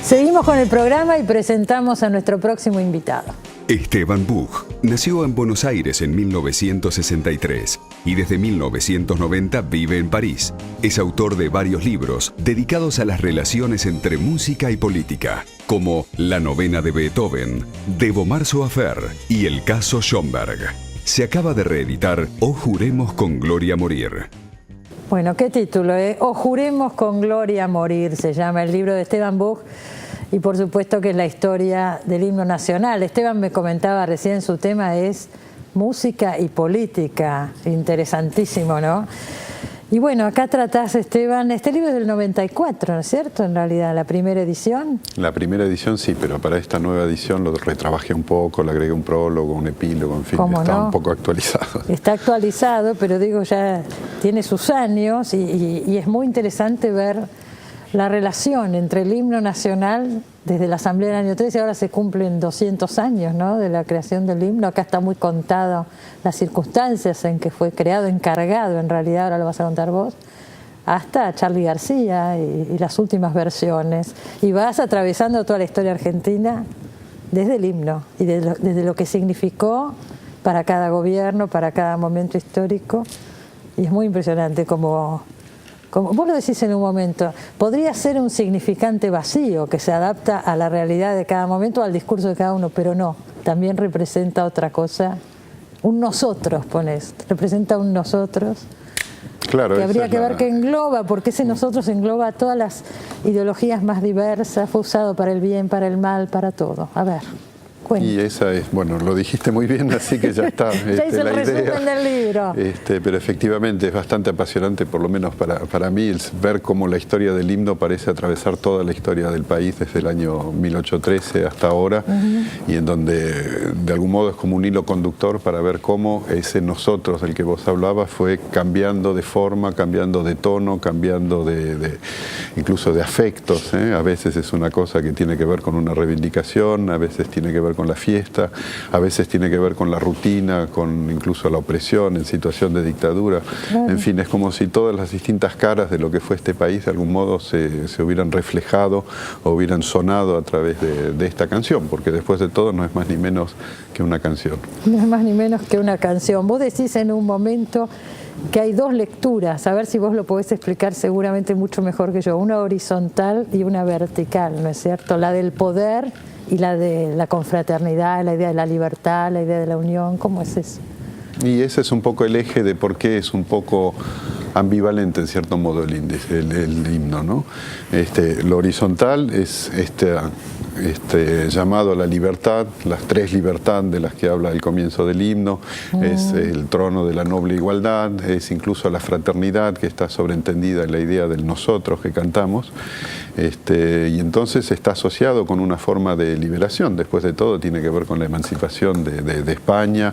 Seguimos con el programa y presentamos a nuestro próximo invitado. Esteban Buch nació en Buenos Aires en 1963 y desde 1990 vive en París. Es autor de varios libros dedicados a las relaciones entre música y política, como La novena de Beethoven, Debo Marzo Afer y El caso Schomberg. Se acaba de reeditar O juremos con gloria morir. Bueno, ¿qué título? O juremos con gloria morir, se llama el libro de Esteban Buch. Y por supuesto que es la historia del himno nacional. Esteban me comentaba recién, su tema es música y política. Interesantísimo, ¿no? Y bueno, acá tratás, Esteban, este libro es del 94, ¿no es cierto? En realidad, la primera edición. La primera edición sí, pero para esta nueva edición lo retrabajé un poco, le agregué un prólogo, un epílogo, en fin, está un poco actualizado. Está actualizado, pero digo, ya tiene sus años y es muy interesante ver la relación entre el himno nacional desde la Asamblea del año 13, ahora se cumplen 200 años, ¿no?, de la creación del himno. Acá está muy contado las circunstancias en que fue creado, encargado, en realidad, ahora lo vas a contar vos, hasta Charly García y las últimas versiones. Y vas atravesando toda la historia argentina desde el himno y desde lo que significó para cada gobierno, para cada momento histórico. Y es muy impresionante como vos lo decís en un momento, podría ser un significante vacío que se adapta a la realidad de cada momento, al discurso de cada uno, pero no, también representa otra cosa, un nosotros, representa un nosotros, claro, que habría que ver que engloba, porque ese nosotros engloba todas las ideologías más diversas, fue usado para el bien, para el mal, para todo. A ver. Y esa es, bueno, lo dijiste muy bien, así que ya está ya hice el resumen del libro. Pero efectivamente es bastante apasionante, por lo menos para mí, ver cómo la historia del himno parece atravesar toda la historia del país desde el año 1813 hasta ahora, y en donde de algún modo es como un hilo conductor para ver cómo ese nosotros del que vos hablabas fue cambiando de forma, cambiando de tono, cambiando incluso de afectos, ¿eh? A veces es una cosa que tiene que ver con una reivindicación, a veces tiene que ver con la fiesta, a veces tiene que ver con la rutina, con incluso la opresión en situación de dictadura. Claro. En fin, es como si todas las distintas caras de lo que fue este país de algún modo se hubieran reflejado o hubieran sonado a través de esta canción, porque después de todo no es más ni menos que una canción. No es más ni menos que una canción. Vos decís en un momento que hay dos lecturas, a ver si vos lo podés explicar seguramente mucho mejor que yo, una horizontal y una vertical, ¿no es cierto? La del poder y la de la confraternidad, la idea de la libertad, la idea de la unión. ¿Cómo es eso? Y ese es un poco el eje de por qué es un poco ambivalente en cierto modo el himno, ¿no? Lo horizontal es llamado a la libertad, las tres libertades de las que habla el comienzo del himno, es el trono de la noble igualdad, es incluso la fraternidad que está sobreentendida en la idea del nosotros que cantamos, y entonces está asociado con una forma de liberación. Después de todo tiene que ver con la emancipación de España,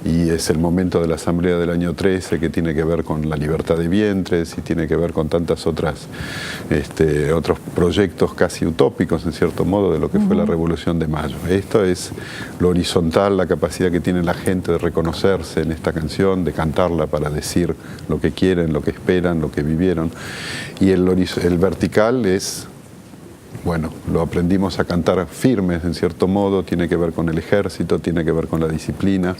y es el momento de la Asamblea del año 13 que tiene que ver con la libertad de vientres y tiene que ver con tantas otros proyectos casi utópicos en cierto modo de lo que fue la Revolución de Mayo. Esto es lo horizontal, la capacidad que tiene la gente de reconocerse en esta canción, de cantarla para decir lo que quieren, lo que esperan, lo que vivieron. Y el vertical es, bueno, lo aprendimos a cantar firmes en cierto modo, tiene que ver con el ejército, tiene que ver con la disciplina,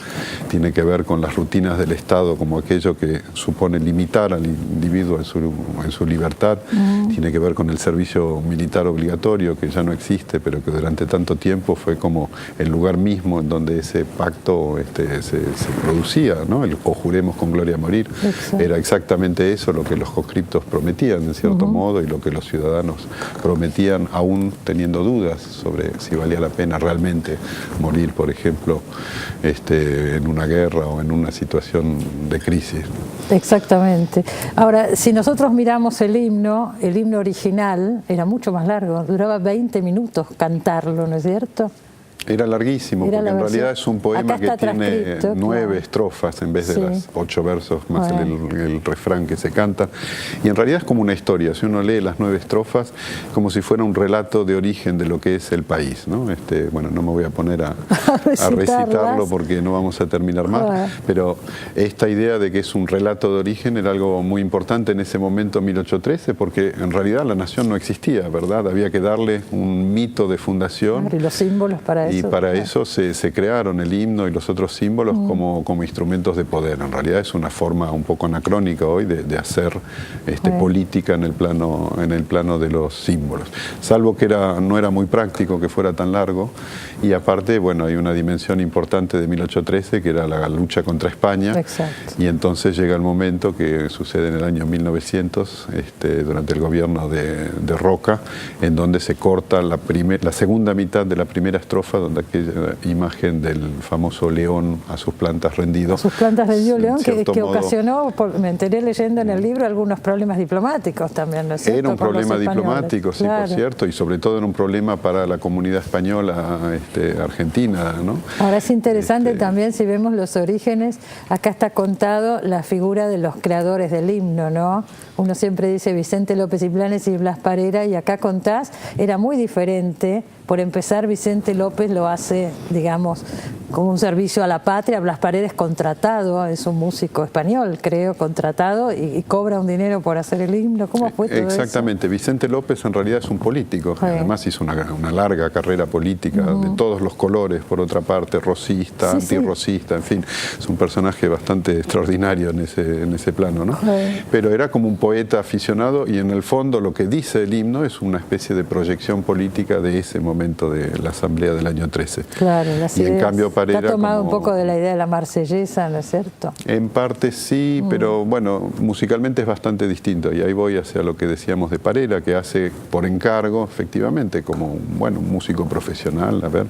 tiene que ver con las rutinas del Estado como aquello que supone limitar al individuo en su libertad, tiene que ver con el servicio militar obligatorio que ya no existe, pero que durante tanto tiempo fue como el lugar mismo en donde ese pacto se producía, ¿no? El o juremos con gloria morir. Exacto. Era exactamente eso lo que los conscriptos prometían en cierto modo y lo que los ciudadanos prometían, aún teniendo dudas sobre si valía la pena realmente morir, por ejemplo, en una guerra o en una situación de crisis. Exactamente. Ahora, si nosotros miramos el himno original era mucho más largo, duraba 20 minutos cantarlo, ¿no es cierto? Era larguísimo, Era porque en versión. realidad es un poema Acá que está tiene transcripto, 9 claro. estrofas en vez de Sí. las 8 versos más Bueno. el refrán que se canta. Y en realidad es como una historia. Si uno lee las 9 estrofas, como si fuera un relato de origen de lo que es el país, ¿no? Bueno, no me voy a poner a recitarlo porque no vamos a terminar más. Bueno. Pero esta idea de que es un relato de origen era algo muy importante en ese momento, 1813, porque en realidad la nación no existía, ¿verdad? Había que darle un mito de fundación. Claro, y los símbolos para eso. Y para claro. eso se crearon el himno y los otros símbolos como instrumentos de poder. En realidad es una forma un poco anacrónica hoy de hacer política en el plano de los símbolos. Salvo que no era muy práctico que fuera tan largo. Y aparte, bueno, hay una dimensión importante de 1813 que era la lucha contra España. Exacto. Y entonces llega el momento que sucede en el año 1900, durante el gobierno de Roca, en donde se corta la segunda mitad de la primera estrofa, donde aquella imagen del famoso león a sus plantas rendido. A sus plantas rendido león, que modo, ocasionó, me enteré leyendo en el libro, algunos problemas diplomáticos también, ¿no es cierto? Era un problema diplomático, sí, claro. por cierto, y sobre todo era un problema para la comunidad española argentina, ¿no? Ahora es interesante también, si vemos los orígenes, acá está contado la figura de los creadores del himno, ¿no? Uno siempre dice Vicente López y Blanes y Blas Parera, y acá contás, era muy diferente. Por empezar, Vicente López lo hace, digamos, como un servicio a la patria. Blas Paredes contratado, es un músico español, creo, contratado, y cobra un dinero por hacer el himno. ¿Cómo fue todo Exactamente. eso? Vicente López en realidad es un político. Sí. Además hizo una larga carrera política de todos los colores, por otra parte, rosista, antirrosista, en fin. Es un personaje bastante extraordinario en ese plano, ¿no? Sí. Pero era como un poeta aficionado y en el fondo lo que dice el himno es una especie de proyección política de ese momento de la Asamblea del año 13. Claro, las y en ideas. cambio Parera Está tomado como, un poco de la idea de la marsellesa, ¿no es cierto? En parte sí, pero bueno, musicalmente es bastante distinto y ahí voy hacia lo que decíamos de Parera, que hace por encargo, efectivamente, como un músico profesional, a ver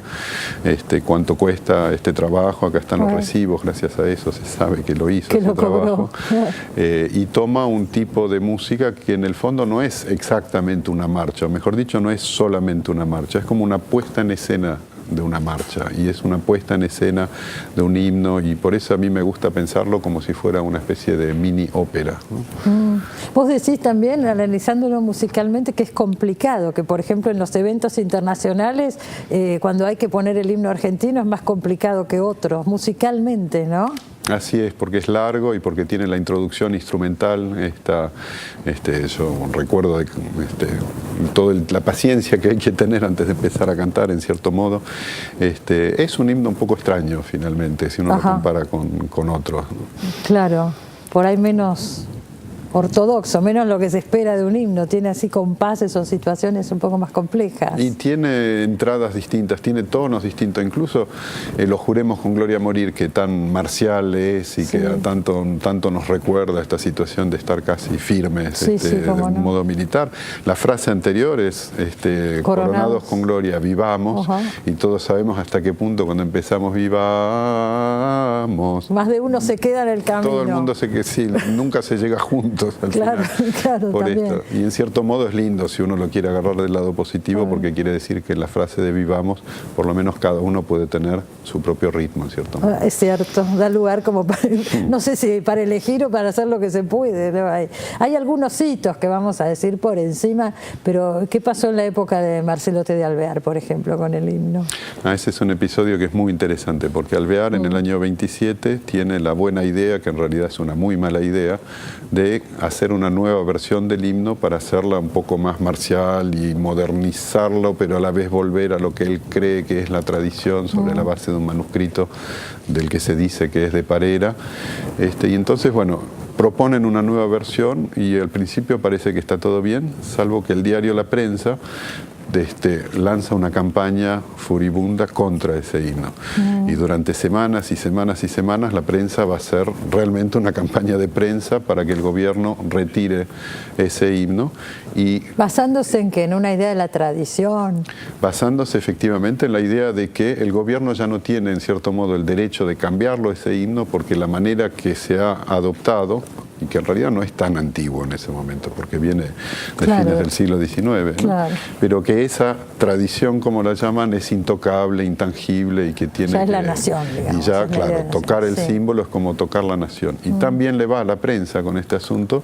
cuánto cuesta este trabajo, acá están los recibos, gracias a eso se sabe que lo hizo, que ese lo trabajo. cobró. Y toma un tipo de música que en el fondo no es exactamente una marcha, o mejor dicho, no es solamente una marcha, es como una puesta en escena de una marcha y es una puesta en escena de un himno y por eso a mí me gusta pensarlo como si fuera una especie de mini ópera, ¿no? Vos decís también, analizándolo musicalmente, que es complicado, que por ejemplo en los eventos internacionales, cuando hay que poner el himno argentino es más complicado que otros, musicalmente, ¿no? Así es, porque es largo y porque tiene la introducción instrumental. Yo recuerdo toda la paciencia que hay que tener antes de empezar a cantar, en cierto modo. Es un himno un poco extraño, finalmente, si uno lo compara con otros. Claro, por ahí menos ortodoxo, menos lo que se espera de un himno, tiene así compases o situaciones un poco más complejas. Y tiene entradas distintas, tiene tonos distintos, incluso lo Juremos con Gloria a Morir, que tan marcial es y que tanto nos recuerda esta situación de estar casi firmes de un modo militar. La frase anterior es Coronados con Gloria, vivamos, y todos sabemos hasta qué punto cuando empezamos vivamos. Más de uno se queda en el camino. Todo el mundo nunca se llega juntos. Claro, claro, por también. esto. Y en cierto modo es lindo si uno lo quiere agarrar del lado positivo, porque quiere decir que en la frase de vivamos, por lo menos cada uno puede tener su propio ritmo, en cierto modo. Es cierto, da lugar como para, no sé si para elegir o para hacer lo que se puede, ¿no? Hay algunos hitos que vamos a decir por encima, pero ¿qué pasó en la época de Marcelote de Alvear, por ejemplo, con el himno? Ese es un episodio que es muy interesante, porque Alvear en el año 27 tiene la buena idea, que en realidad es una muy mala idea, de hacer una nueva versión del himno para hacerla un poco más marcial y modernizarlo, pero a la vez volver a lo que él cree que es la tradición sobre la base de un manuscrito del que se dice que es de Parera. Y entonces, bueno, proponen una nueva versión y al principio parece que está todo bien, salvo que el diario La Prensa lanza una campaña furibunda contra ese himno. Y durante semanas y semanas y semanas la prensa va a hacer realmente una campaña de prensa para que el gobierno retire ese himno. Y ¿basándose en qué? ¿En una idea de la tradición? Basándose efectivamente en la idea de que el gobierno ya no tiene en cierto modo el derecho de cambiarlo ese himno, porque la manera que se ha adoptado y que en realidad no es tan antiguo en ese momento, porque viene de Claro. fines del siglo XIX, ¿no? Claro. Pero que esa tradición, como la llaman, es intocable, intangible y que tiene Ya es que, la nación, digamos, y ya, es la idea claro, de tocar el nación, sí. símbolo es como tocar la nación. Y también le va a la prensa con este asunto,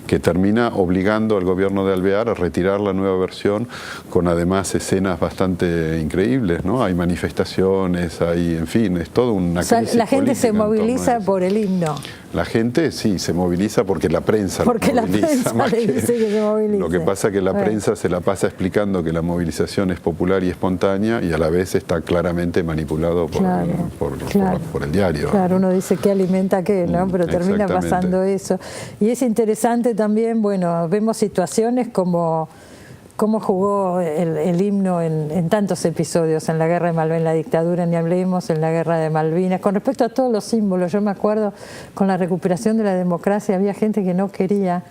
que termina obligando al gobierno de Alvear a retirar la nueva versión, con además escenas bastante increíbles, ¿no? Hay manifestaciones, hay, en fin, es todo una O sea, crisis la gente política se en torno a moviliza eso. por el himno. La gente sí se moviliza porque la prensa Porque la moviliza prensa más le dice que se movilice. Lo que pasa es que la Bueno. prensa se la pasa explicando que la movilización es popular y espontánea y a la vez está claramente manipulado por, Claro, claro. por el diario. Claro, uno dice que alimenta qué, ¿no? Pero termina Exactamente. pasando eso. Y es interesante también, bueno, vemos situaciones como cómo jugó el himno en tantos episodios, en la guerra de Malvinas, en la dictadura, ni hablemos, en la guerra de Malvinas, con respecto a todos los símbolos. Yo me acuerdo, con la recuperación de la democracia, había gente que no quería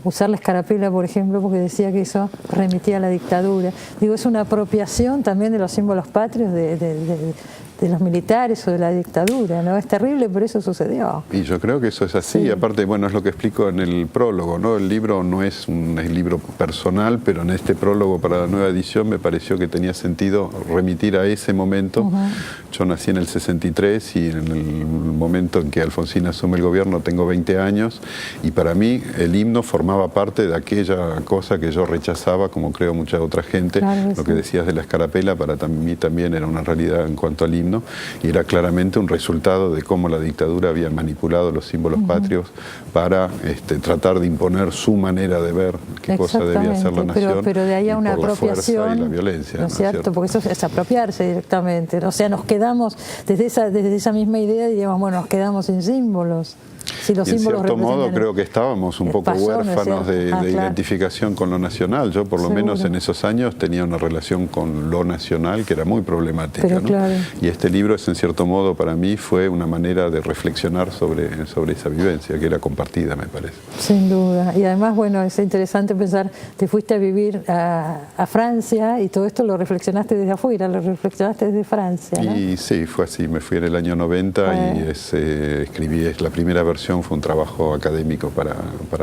usar la escarapela, por ejemplo, porque decía que eso remitía a la dictadura. Digo, es una apropiación también de los símbolos patrios de los militares o de la dictadura, ¿no? Es terrible, pero eso sucedió. Y yo creo que eso es así. Sí. Aparte, bueno, es lo que explico en el prólogo, ¿no? El libro no es un libro personal, pero en este prólogo para la nueva edición me pareció que tenía sentido remitir a ese momento. Yo nací en el 63 y en el momento en que Alfonsín asume el gobierno tengo 20 años y para mí el himno formaba parte de aquella cosa que yo rechazaba, como creo mucha otra gente. Claro, lo sí. que decías de la escarapela para mí también era una realidad en cuanto al himno y era claramente un resultado de cómo la dictadura había manipulado los símbolos patrios para tratar de imponer su manera de ver qué cosa debía hacer la nación. Pero de ahí a y una por la fuerza apropiación, y la violencia, ¿no es cierto? Porque eso es apropiarse directamente. O sea, nos quedamos, desde esa misma idea diríamos, bueno, nos quedamos sin símbolos. Si los y en símbolos cierto modo representan- creo que estábamos un poco pasó, ¿no es huérfanos cierto? de Claro. identificación con lo nacional. Yo por lo Seguro. menos en esos años tenía una relación con lo nacional que era muy problemática, Pero ¿no? claro. Y este libro es en cierto modo para mí fue una manera de reflexionar sobre esa vivencia que era compartida, me parece. Sin duda. Y además, bueno, es interesante pensar, te fuiste a vivir a Francia y todo esto lo reflexionaste desde afuera, lo reflexionaste desde Francia, ¿no? Y sí, fue así. Me fui en el año 90 y escribí, la primera versión fue un trabajo académico para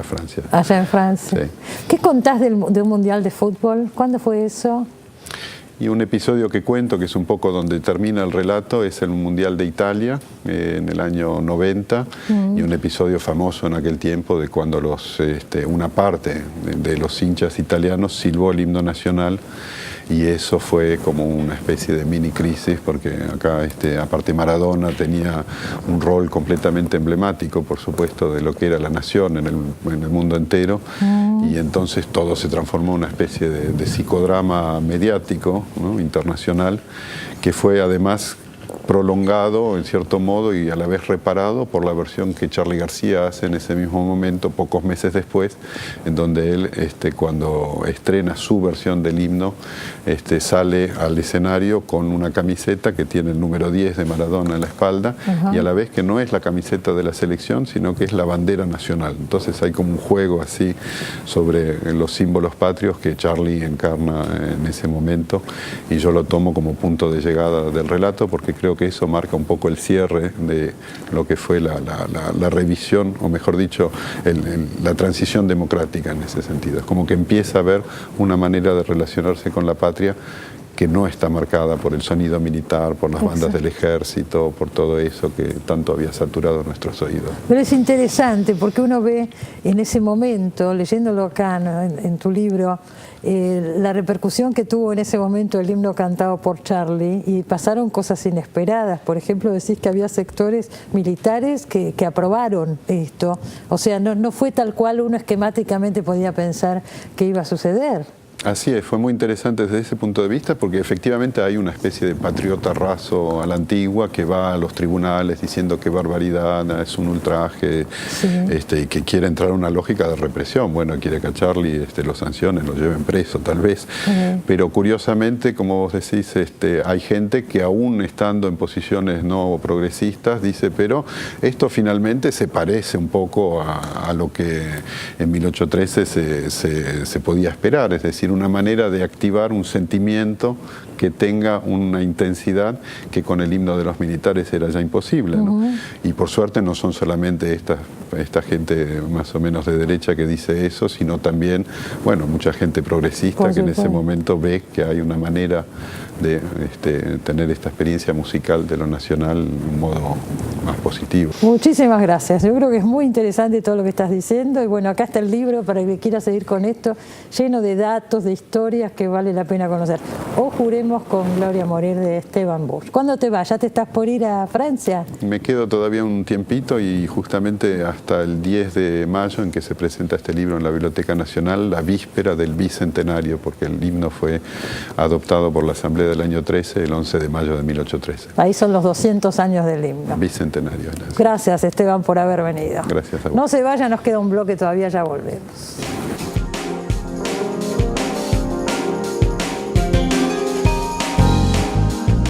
Francia. Allá en Francia. Sí. ¿Qué contás de un mundial de fútbol? ¿Cuándo fue eso? Y un episodio que cuento, que es un poco donde termina el relato, es el Mundial de Italia, en el año 90, y un episodio famoso en aquel tiempo de cuando una parte de los hinchas italianos silbó el himno nacional, y eso fue como una especie de mini crisis, porque acá, aparte Maradona tenía un rol completamente emblemático, por supuesto, de lo que era la nación en el mundo entero, y entonces todo se transformó en una especie de psicodrama mediático, ¿no? Internacional, que fue además prolongado en cierto modo y a la vez reparado por la versión que Charly García hace en ese mismo momento, pocos meses después, en donde él, cuando estrena su versión del himno, sale al escenario con una camiseta que tiene el número 10 de Maradona en la espalda, y a la vez que no es la camiseta de la selección, sino que es la bandera nacional. Entonces hay como un juego así sobre los símbolos patrios que Charly encarna en ese momento, y yo lo tomo como punto de llegada del relato porque creo que eso marca un poco el cierre de lo que fue la revisión, o mejor dicho, la transición democrática en ese sentido. Es como que empieza a haber una manera de relacionarse con la patria que no está marcada por el sonido militar, por las bandas del ejército, por todo eso que tanto había saturado nuestros oídos. Pero es interesante porque uno ve en ese momento, leyéndolo acá, ¿no? en tu libro, la repercusión que tuvo en ese momento el himno cantado por Charly, y pasaron cosas inesperadas. Por ejemplo, decís que había sectores militares que aprobaron esto. O sea, no fue tal cual uno esquemáticamente podía pensar que iba a suceder. Así es, fue muy interesante desde ese punto de vista porque efectivamente hay una especie de patriota raso a la antigua que va a los tribunales diciendo que barbaridad, es un ultraje, y que quiere entrar en una lógica de represión. Bueno, quiere que a Charly lo sancionen, lo lleven preso tal vez, pero curiosamente, como vos decís, hay gente que aún estando en posiciones no progresistas dice, pero esto finalmente se parece un poco a lo que en 1813 se podía esperar, es decir, una manera de activar un sentimiento que tenga una intensidad que con el himno de los militares era ya imposible, ¿no? Y por suerte no son solamente esta gente más o menos de derecha que dice eso, sino también, bueno, mucha gente progresista que en ese momento ve que hay una manera de tener esta experiencia musical de lo nacional de un modo más positivo. Muchísimas gracias. Yo creo que es muy interesante todo lo que estás diciendo y bueno, acá está el libro para el que quiera seguir con esto, lleno de datos, de historias que vale la pena conocer. O Juremos con Gloria a morir de Esteban Busch. ¿Cuándo te vas? ¿Ya te estás por ir a Francia? Me quedo todavía un tiempito y justamente hasta el 10 de mayo en que se presenta este libro en la Biblioteca Nacional, la víspera del bicentenario, porque el himno fue adoptado por la Asamblea del año 13, el 11 de mayo de 1813. Ahí son los 200 años del himno. Bicentenario. Gracias, Esteban, por haber venido. Gracias a vos. No se vaya, nos queda un bloque todavía, ya volvemos.